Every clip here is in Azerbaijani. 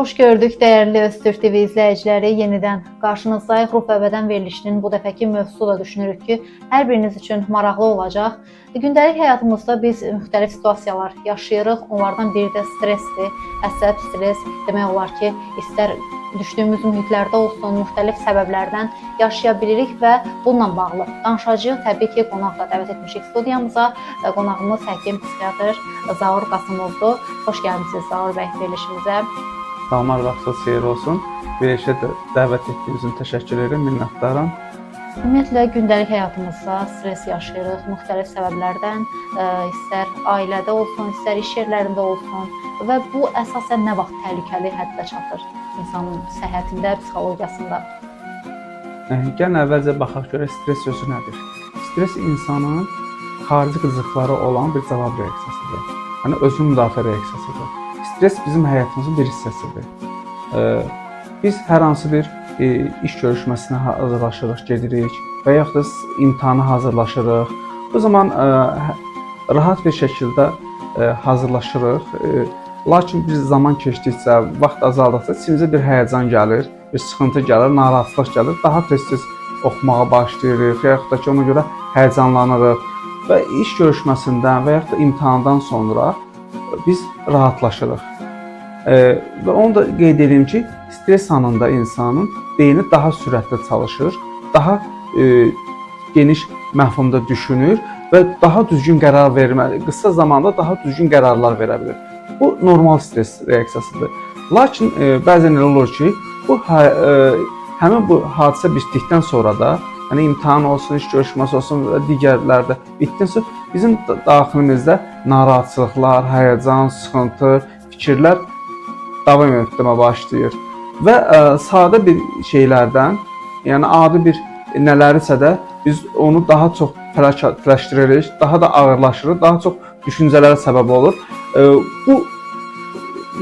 Xoş gördük dəyərli Öztürk TV izləyiciləri. Yenidən qarşınızdayıq. Ruh və bədən verilişinin bu dəfəki mövzusu da düşünürük ki, hər biriniz üçün maraqlı olacaq. Gündəlik həyatımızda biz müxtəlif situasiyalar yaşayırıq. Onlardan biri də stressdir. Əsəb, stres demək olar ki, istər düşdüyümüz mühitlərdə olsun, müxtəlif səbəblərdən yaşaya bilirik və bununla bağlı danışacağıq. Təbii ki, qonaq da dəvət etmişik studiyamıza. Qonağımız həkim psixiatr Zaur Qasımovdur. Xoş gəlmisiniz Zaur bəy verilişimizə. Salamlar, vaxtınız xeyir olsun. Verilişə dəvət etdiyiniz üçün təşəkkür edirəm, minnətdaram. Ümumiyyətlə, gündəlik həyatımızda stres yaşayırıq, müxtəlif səbəblərdən, istər ailədə olsun, istər iş yerlərində olsun və bu əsasən nə vaxt təhlükəli həddə çatır insanın səhhətində, psixologiyasında? Gəlin əvvəlcə baxaq görək stres sözü nədir? Stres insanın xarici qızıqları olan bir cavab reaksiyasıdır. Yəni, özünü müdafiə reaksiyasıdır. Stres bizim həyatımızın bir hissəsidir. Biz hər hansı bir iş görüşməsinə hazırlaşırıq, gedirik və yaxud da imtahana hazırlaşırıq. Bu zaman rahat bir şəkildə hazırlaşırıq. Lakin bir zaman keçdikcə, vaxt azaldıqca içimizə bir həyəcan gəlir, bir sıxıntı gəlir, narahatlıq gəlir. Daha tez-tez oxumağa başlayırıq, yaxud da ki, ona görə həyəcanlanırıq və iş görüşməsindən və yaxud da imtahandan sonra biz rahatlaşırıq. Və onu da qeyd edeyim ki, stres anında insanın beyni daha sürətli çalışır, daha geniş məfhumda düşünür və daha düzgün qərar verməli, qısa zamanda daha düzgün qərarlar verə bilir. Bu normal stres reaksiyasıdır. Lakin bəzən elə olur ki, həmin bu hadisə bitdikdən sonra da, yəni imtahan olsun, iş görüşməsi olsun və digərlərdə bitdikdən sonra bizim daxilimizdə narahatçılıqlar, həyəcan, sıxıntı, fikirlər davam etmə başlayır. Və sadə bir şeylərdən, yəni adi bir nələrisə də biz onu daha çox fəlakətləşdiririk, daha da ağırlaşırıq, daha çox düşüncələrə səbəb olur. Bu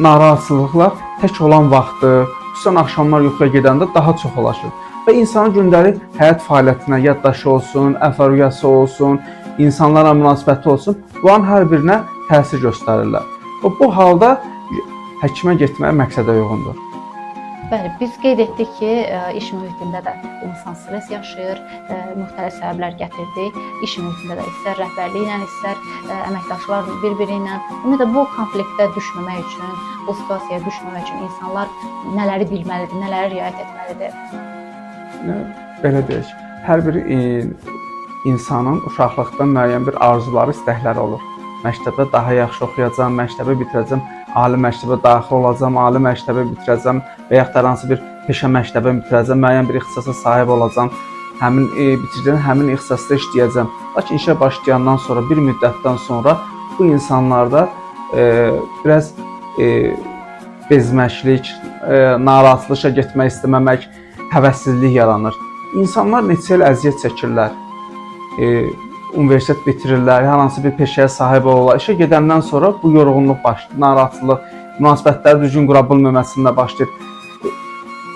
narahatçılıqlar tək olan vaxtı, xüsusən axşamlar yuxuya gedəndə daha çoxlaşır. Və insanın gündəlik həyat fəaliyyətinə, yaddaşı olsun, əfəruyyəsi olsun, insanlara münasibəti olsun, bunların hər birinə təsir göstərirlər. Bu halda həkimə getməyə məqsədə uyğundur. Bəli, biz qeyd etdik ki, iş mühitində də insan stres yaşayır, müxtəlif səbəblər gətirdi. İş mühitində də istər rəhbərliklə, istər əməkdaşlar bir-biri ilə. Ümumiyyətlə, bu konfliktə düşməmək üçün, bu situasiyaya düşməmək üçün insanlar nələri bilməlidir, nələri riayət etməlidir? Belə deyək, hər bir insanın uşaqlıqdan müəyyən bir arzuları, istəkləri olur. Məktəbdə daha yaxşı oxuyacam, məktəbi bitirəcəm, ali məktəbə daxil olacam, ali məktəbi bitirəcəm və yaxud da hansı bir peşə məktəbə bitirəcəm, müəyyən bir ixtisasa sahib olacam, bitirəcəm, həmin ixtisasda işləyəcəm. Lakin işə başlayandan sonra, bir müddətdən sonra bu insanlarda biraz bezməklik, narahatlığa getmək istəməmək, həvəssizlik yaranır. İnsanlar neçə il əziyyət çəkirlər, universitet bitirirlər, hər hansı bir peşəyə sahib olurlar. İşə gedəndən sonra bu yorğunluq başlayır, narahatlıq, münasibətləri düzgün qura bilməməsində başlayır.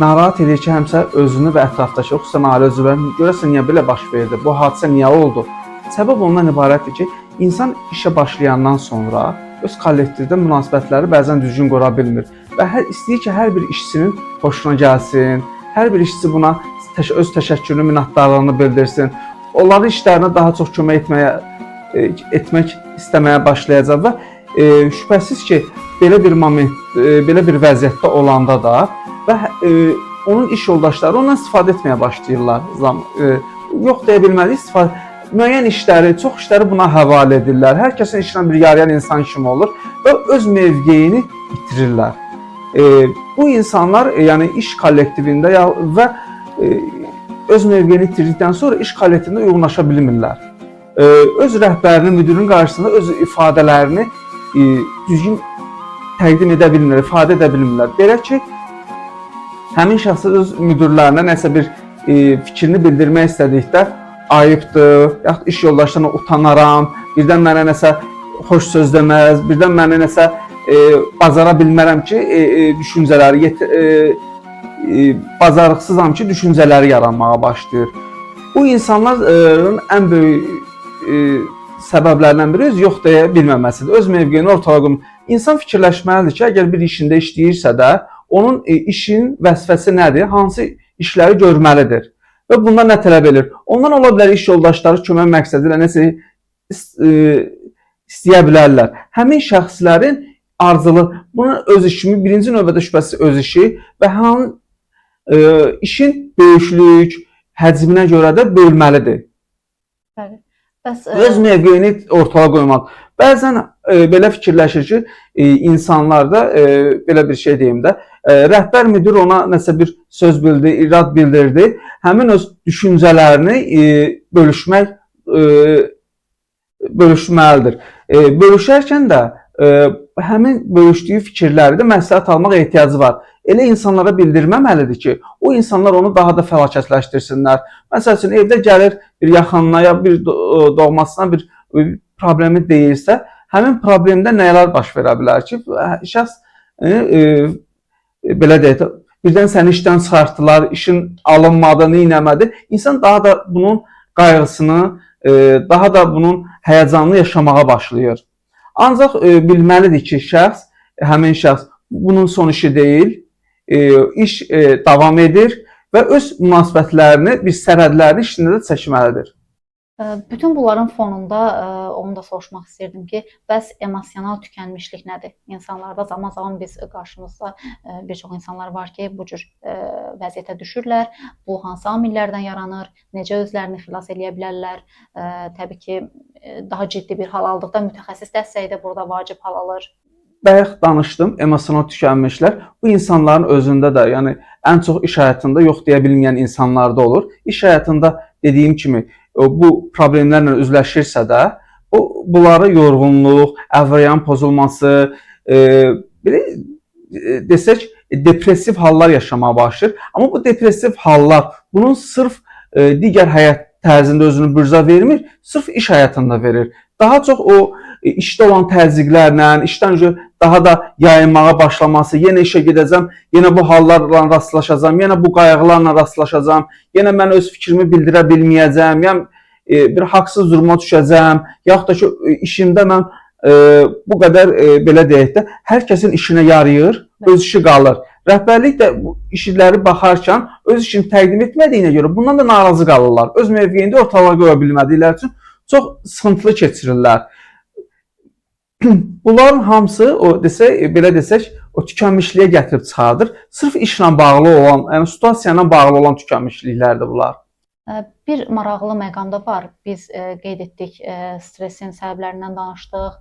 Narahat edir ki, həmsə özünü və ətrafdakı, xüsusən ailə üzvlərini görəsən niyə belə baş verdi, bu hadisə niyə oldu? Səbəb ondan ibarətdir ki, insan işə başlayandan sonra öz kollektivdə münasibətləri bəzən düzgün qura bilmir və istəyir ki, hər bir işçinin xoşuna gəlsin, hər bir işçi buna öz təşəkkürünü, minnətdarlığını bildirsin. Onların işlərinə daha çox kömək etmək istəməyə başlayacaq və şübhəsiz ki, belə bir moment, belə bir vəziyyətdə olanda da və onun iş yoldaşları ondan istifadə etməyə başlayırlar. Yox deyə bilmədik, müəyyən işləri, çox işləri buna həvalə edirlər. Hər kəsin işlə bir yarayan insan kimi olur və öz mövqeyini itirirlər. Bu insanlar yəni iş kollektivində və öz mövqeyini itirdikdən sonra iş kollektivində uyğunlaşa bilmirlər. Öz rəhbərinin, müdürün qarşısında öz ifadələrini düzgün təqdim edə bilmirlər, ifadə edə bilmirlər. Belə ki, həmin şəxslər öz müdürlərinə nəsə bir fikrini bildirmək istədikdə ayıbdır, yaxud iş yoldaşlarına utanaram, birdən mənə nəsə xoş söz deməz, birdən mənə nəsə bacara bilmərəm ki, düşüncələri bacarıqsızam ki, düşüncələri yaranmağa başlayır. Bu insanların ən böyük səbəblərindən biri öz yox deyə bilməməsidir. Öz mövqeyini ortaya qoymaq. İnsan fikirləşməlidir ki, əgər bir işində işləyirsə də, onun işin vəzifəsi nədir, hansı işləri görməlidir və bundan nə tələb edir. Ondan ola bilər iş yoldaşları kömək məqsədi ilə nəsə istəyə bilərlər. Həmin şəxslərin arzulu, bunun öz işi, birinci növbədə şübhəsiz öz işi və işin böyüklük, həcminə görə də bölməlidir. Bəli. Bəs öz mövqeyini ortaya qoymaq. Bəzən belə fikirləşir ki, insanlarda belə bir şey deyim də, rəhbər müdir ona nəsə bir söz bildi, irad bildirdi, həmin öz düşüncələrini bölüşməlidir. Bölüşərkən də həmin bölüşdüyü fikirləri də məsləhət almaq ehtiyacı var. Elə insanlara bildirməməlidir ki, o insanlar onu daha da fəlakətləşdirsinlər. Məsəl üçün, evdə gəlir bir yaxınına ya bir doğmasına bir problemi deyirsə, həmin problemdə nələr baş verə bilər ki, şəxs belə deyək, birdən səni işdən çıxartdılar, işin alınmadı, neynəmədi. İnsan daha da bunun qayğısını, daha da bunun həyəcanını yaşamağa başlayır. Ancaq bilməlidir ki, həmin şəxs bunun son işi deyil, iş davam edir və öz münasibətlərini, bir sərhədlərini işində də çəkməlidir. Bütün bunların fonunda onu da soruşmaq istəyirdim ki, bəs emosional tükənmişlik nədir? İnsanlarda zaman-zaman biz qarşımızda bir çox insanlar var ki, bu cür vəziyyətə düşürlər. Bu hansı amillərdən yaranır? Necə özlərini xilas edə bilərlər? Təbii ki, daha ciddi bir hal aldıqda mütəxəssis dəstəyi də burada vacib hal alır. Bayaq danışdım, emosional tükənmişlər. Bu insanların özündə də, yəni ən çox iş həyatında yox deyə bilməyən insanlarda olur. İş həyatında dediyim kimi bu problemlərlə üzləşirsə də, bunları yorğunluq, əvrayın pozulması, belə desək, depressiv hallar yaşamağa başlayır. Amma bu depressiv hallar bunun sırf digər həyat tərzində özünü bürza vermir, sırf iş həyatında verir. Daha çox o işdə olan təzyiqlərlə, işdən öncə daha da yayınmağa başlaması, yenə işə gedəcəm, yenə bu hallarla rastlaşacağam, yenə bu qayğılarla rastlaşacağam, yenə mən öz fikrimi bildirə bilməyəcəm, yəni bir haqsız duruma düşəcəm, yaxud da ki, işimdə mən bu qədər, belə deyək də, hər kəsin işinə yarayır, öz işi qalır. Rəhbərlik də bu işləri baxarkən öz işini təqdim etmədiyinə görə bundan da narazı qalırlar. Öz mövqeyində ortalığa qoya bilmədikləri üçün çox sıxıntılı keçirirlər. Bunların hamısı belə desək, o tükənmişliyə gətirib çıxardır. Sırf işlə bağlı olan, yəni situasiya ilə bağlı olan tükənmişliklərdir bunlar. Bir maraqlı məqamda var. Biz qeyd etdik, stresin səbəblərindən danışdıq,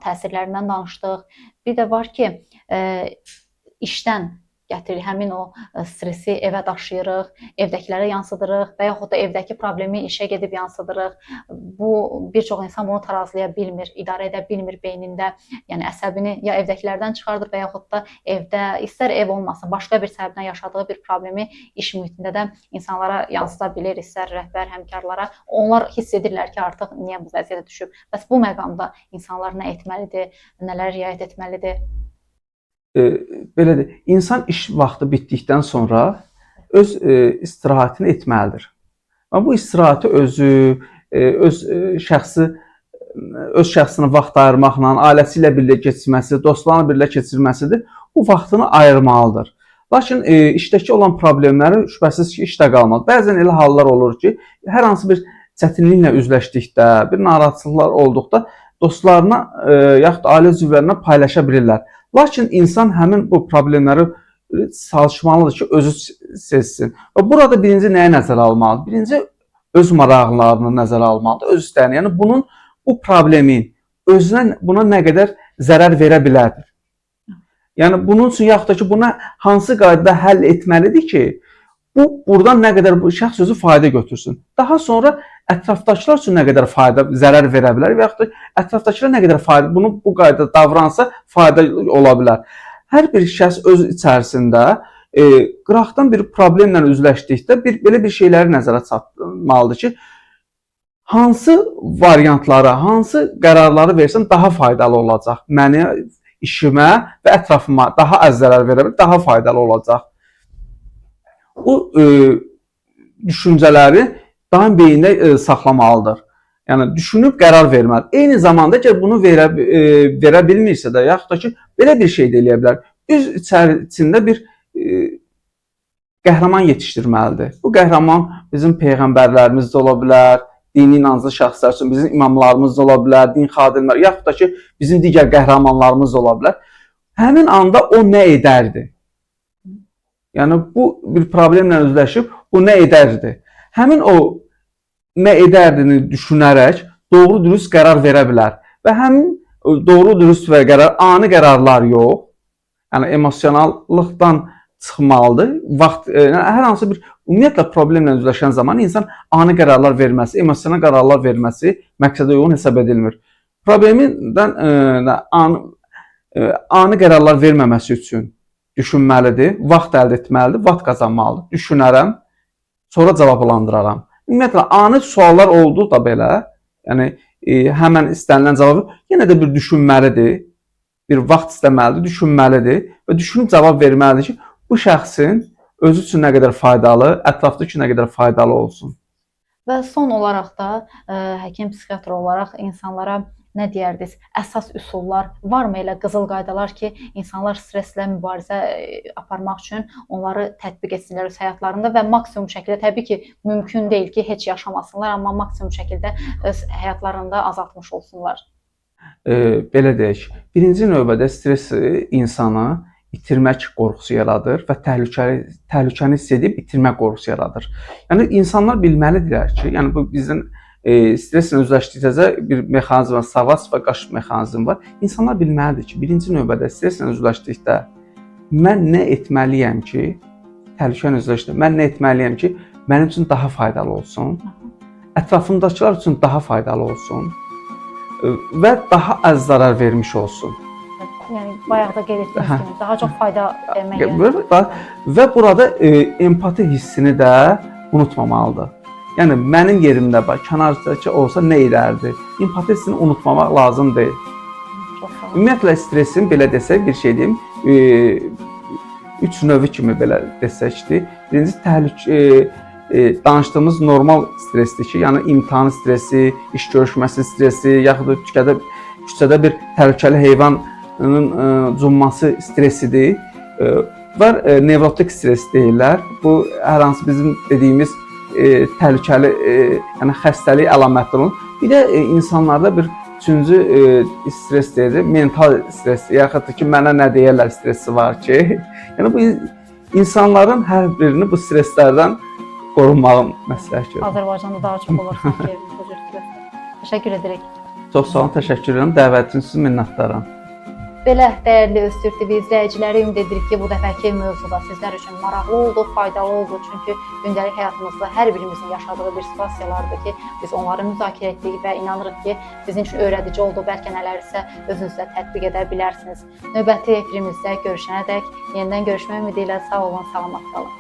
təsirlərindən danışdıq. Bir də var ki, işdən gətirir, həmin o stresi evə daşıyırıq, evdəkilərə yansıdırıq və yaxud da evdəki problemi işə gedib yansıdırıq. Bu, bir çox insan bunu tarazlaya bilmir, idarə edə bilmir beynində. Yəni əsəbini ya evdəkilərdən çıxardır və yaxud da evdə, istər ev olmasın, başqa bir səbəbdən yaşadığı bir problemi iş mühitində də insanlara yansıda bilir, istər rəhbər, həmkarlara. Onlar hiss edirlər ki, artıq niyə bu vəziyyətə düşüb. Bəs bu məqamda insanlar nə etməlidir, nələr riayət etməlidir? Belədir, insan iş vaxtı bitdikdən sonra öz istirahətini etməlidir. Bu istirahəti öz şəxsinə vaxt ayırmaqla, ailəsi ilə birlikdə keçirməsi, dostlarla birlikdə keçirməsidir. Bu vaxtını ayırmalıdır. Lakin işdəki olan problemləri şübhəsiz ki, işdə qalmaz. Bəzən elə hallar olur ki, hər hansı bir çətinliklə üzləşdikdə, bir narahatçılıqlar olduqda dostlarına yaxud da ailə üzvlərinə paylaşa bilirlər. Lakin insan həmin bu problemləri çalışmalıdır ki, özü seçsin. Və burada birinci nəyə nəzərə almalıdır? Birinci öz maraqlarını nəzərə almalıdır, öz istəyini. Yəni bu problemin özünə buna nə qədər zərər verə bilərdir. Yəni bunun üçün yaxud da ki, buna hansı qaydada həll etməlidir ki, buradan nə qədər bu şəxs özü fayda götürsün. Daha sonra ətrafdakılar üçün nə qədər zərər verə bilər və yaxud da ətrafdakılar nə qədər fayda, bu qaydada davransa fayda ola bilər. Hər bir şəxs öz içərisində qıraqdan bir problemlə üzləşdikdə belə bir şeyləri nəzərə çatmalıdır ki, hansı variantları, hansı qərarları versəm daha faydalı olacaq. Mənə, işimə və ətrafıma daha az zərər verə bilər, daha faydalı olacaq. Bu düşüncələri daim beynində saxlamalıdır. Yəni, düşünüb qərar verməlidir. Eyni zamanda ki, bunu verə bilmirsə də, yaxud da ki, belə bir şey də eləyə bilər. öz içərisində bir qəhrəman yetişdirməlidir. Bu qəhrəman bizim peyğəmbərlərimiz də ola bilər, dini inanclı şəxslər üçün bizim imamlarımız da ola bilər, din xadimləri, yaxud da ki, bizim digər qəhrəmanlarımız da ola bilər. Həmin anda o nə edərdi? Yəni, bu bir problemlə üzləşib, o nə edərdi? Həmin o nə edərdini düşünərək doğru-dürüst qərar verə bilər. Və həmin doğru-dürüst və ani qərarlar yox, yəni emosionallıqdan çıxmalıdır. Hər hansı bir ümumiyyətlə problemlə üzləşən zaman insan ani qərarlar verməsi, emosional qərarlar verməsi məqsədə uyğun hesab edilmir. Problemindən ani qərarlar verməməsi üçün düşünməlidir, vaxt əldə etməlidir, vaxt qazanmalıdır. Düşünərəm, sonra cavablandıraram. Ümumiyyətlə, ani suallar olduqda belə, yəni həmən istənilən cavabı yenə də bir düşünməlidir, bir vaxt istəməlidir, düşünməlidir və düşünüb cavab verməlidir ki, bu şəxsin özü üçün nə qədər faydalı, ətrafda üçün nə qədər faydalı olsun. Və son olaraq da həkim, psixiatr olaraq insanlara nə deyərdiniz? Əsas üsullar varmı elə qızıl qaydalar ki, insanlar stresslə mübarizə aparmaq üçün onları tətbiq etsinlər öz həyatlarında və maksimum şəkildə, təbii ki, mümkün deyil ki, heç yaşamasınlar, amma maksimum şəkildə öz həyatlarında azaltmış olsunlar. Belə deyək, birinci növbədə stress insanı itirmək qorxusu yaradır və təhlükəni hiss edib itirmək qorxusu yaradır. Yəni, insanlar bilməlidirlər ki, yəni bu bizim stresslə üzləşdikcə bir mexanizm var, savas və qaçış mexanizmi var. İnsanlar bilməlidir ki, birinci növbədə stresslə üzləşdikdə mən nə etməliyəm ki, təhlükəni üzləşdirəm, mən nə etməliyəm ki, mənim üçün daha faydalı olsun, ətrafımdakılar üçün daha faydalı olsun və daha az zarar vermiş olsun. Yəni, bayaq da qeyd etdiyiniz kimi, daha çox fayda verməyə. Və burada empati hissini də unutmamalıdır. Yəni, mənim yerimdə kənardakı olsa nə edərdi? Empati hissini unutmamaq lazım deyil. Ümumiyyətlə, stressin, belə desək, bir şey deyim, 3 növü kimi belə desəkdir. Birinci, danışdığımız normal stressdir ki, yəni imtahan stressi, iş görüşməsi stressi, yaxud da küçədə bir təhlükəli heyvanın cumması stresidir. Var nevrotik stres deyirlər. Bu, hər hansı bizim dediyimiz təhlükəli, yəni xəstəlik əlamətdir onun. Bir də insanlarda bir üçüncü stres deyir, mental stres, yaxud da ki, mənə nə deyərlər stressi var ki, yəni bu insanların hər birini bu streslərdən qorunmağın məsləhət görürəm. Azərbaycanda daha çox olur sanki bu cür streslər. Təşəkkür edirik. Çox sağ olun, təşəkkür edirəm. Dəvətiniz üçün minnətdaram. Belə dəyərli Öztürk TV izləyiciləri, ümid edirik ki, bu dəfəki mövzu da sizlər üçün maraqlı oldu, faydalı oldu. Çünki gündəlik həyatımızda hər birimizin yaşadığı bir situasiyalardır ki, biz onları müzakirə etdik və inanırıq ki, sizin üçün öyrədici oldu. Bəlkə nələrsə özünüzdə tətbiq edə bilərsiniz. Növbəti efirimizdə görüşənədək yenidən görüşmək ümidi ilə sağ olun, salamat qalın.